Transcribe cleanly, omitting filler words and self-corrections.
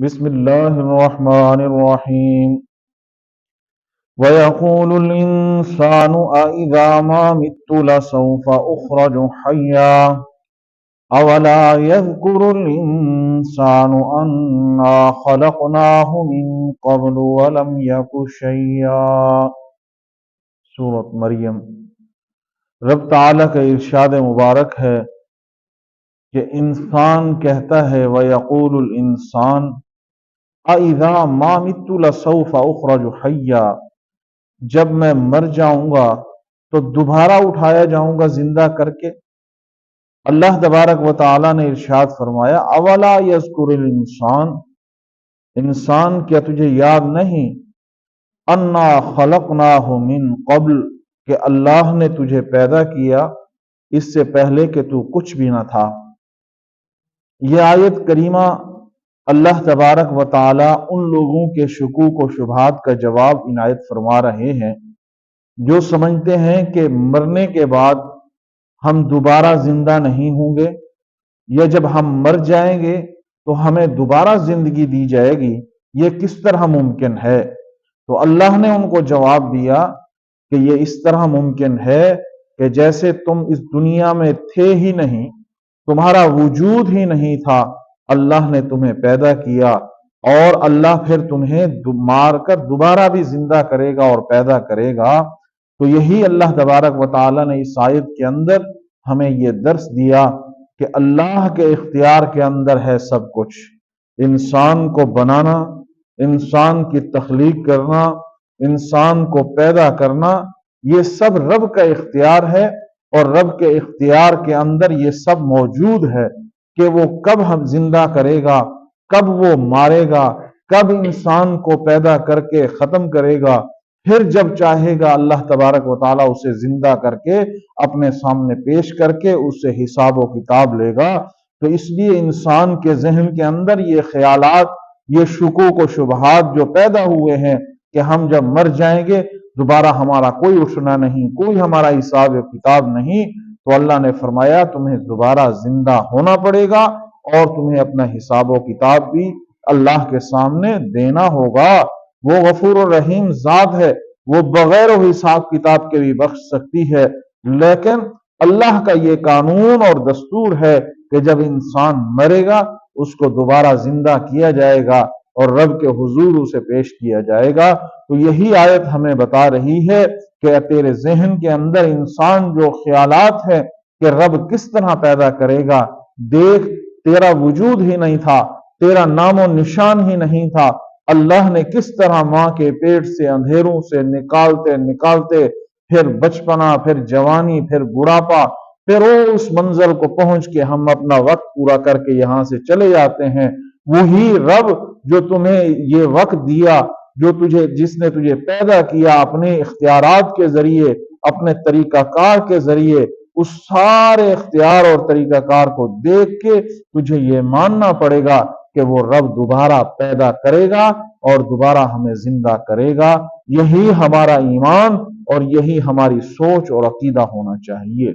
بسم اللہ الرحمن الرحیم وَيَقُولُ الْإِنسَانُ أَإِذَا مَا مِتُّ لَسَوْفَ أُخْرَجُ حَيًّا أَوَلَا يَذْكُرُ الْإِنسَانُ أَنَّا خَلَقْنَاهُ مِن قَبْلُ وَلَمْ يَكُ شَيْئًا۔ سورۃ مریم۔ رب تعالیٰ کا ارشاد مبارک ہے کہ انسان کہتا ہے وَيَقُولُ الْإِنسان أَإِذَا مَا مِتُّ لَسَوْفَ أُخْرَجُ حَيًّا، جب میں مر جاؤں گا تو دوبارہ اٹھایا جاؤں گا زندہ کر کے۔ اللہ تبارک و تعالیٰ نے ارشاد فرمایا اولا یذکر الانسان، انسان کیا تجھے یاد نہیں انا خلقناہ من قبل، کہ اللہ نے تجھے پیدا کیا اس سے پہلے کہ تو کچھ بھی نہ تھا۔ یہ آیت کریمہ اللہ تبارک و تعالی ان لوگوں کے شکوک و شبہات کا جواب عنایت فرما رہے ہیں جو سمجھتے ہیں کہ مرنے کے بعد ہم دوبارہ زندہ نہیں ہوں گے، یا جب ہم مر جائیں گے تو ہمیں دوبارہ زندگی دی جائے گی، یہ کس طرح ممکن ہے؟ تو اللہ نے ان کو جواب دیا کہ یہ اس طرح ممکن ہے کہ جیسے تم اس دنیا میں تھے ہی نہیں، تمہارا وجود ہی نہیں تھا، اللہ نے تمہیں پیدا کیا اور اللہ پھر تمہیں مار کر دوبارہ بھی زندہ کرے گا اور پیدا کرے گا۔ تو یہی اللہ تبارک و تعالی نے اس آیت کے اندر ہمیں یہ درس دیا کہ اللہ کے اختیار کے اندر ہے سب کچھ۔ انسان کو بنانا، انسان کی تخلیق کرنا، انسان کو پیدا کرنا، یہ سب رب کا اختیار ہے، اور رب کے اختیار کے اندر یہ سب موجود ہے کہ وہ کب ہم زندہ کرے گا، کب وہ مارے گا، کب انسان کو پیدا کر کے ختم کرے گا، پھر جب چاہے گا اللہ تبارک و تعالیٰ اسے زندہ کر کے اپنے سامنے پیش کر کے اس سے حساب و کتاب لے گا۔ تو اس لیے انسان کے ذہن کے اندر یہ خیالات، یہ شکوک و شبہات جو پیدا ہوئے ہیں کہ ہم جب مر جائیں گے دوبارہ ہمارا کوئی اٹھنا نہیں، کوئی ہمارا حساب و کتاب نہیں، تو اللہ نے فرمایا تمہیں دوبارہ زندہ ہونا پڑے گا اور تمہیں اپنا حساب و کتاب بھی اللہ کے سامنے دینا ہوگا۔ وہ غفور الرحیم ذات ہے، وہ بغیر حساب کتاب کے بھی بخش سکتی ہے، لیکن اللہ کا یہ قانون اور دستور ہے کہ جب انسان مرے گا اس کو دوبارہ زندہ کیا جائے گا اور رب کے حضور اسے پیش کیا جائے گا۔ تو یہی آیت ہمیں بتا رہی ہے کہ تیرے ذہن کے اندر انسان جو خیالات ہے کہ رب کس طرح پیدا کرے گا، دیکھ تیرا وجود ہی نہیں تھا، تیرا نام و نشان ہی نہیں تھا، اللہ نے کس طرح ماں کے پیٹ سے اندھیروں سے نکالتے نکالتے پھر بچپنا، پھر جوانی، پھر بڑھاپا، پھر اس منزل کو پہنچ کے ہم اپنا وقت پورا کر کے یہاں سے چلے جاتے ہیں۔ وہی رب جو تمہیں یہ وقت دیا، جس نے تجھے پیدا کیا اپنے اختیارات کے ذریعے، اپنے طریقہ کار کے ذریعے، اس سارے اختیار اور طریقہ کار کو دیکھ کے تجھے یہ ماننا پڑے گا کہ وہ رب دوبارہ پیدا کرے گا اور دوبارہ ہمیں زندہ کرے گا۔ یہی ہمارا ایمان اور یہی ہماری سوچ اور عقیدہ ہونا چاہیے۔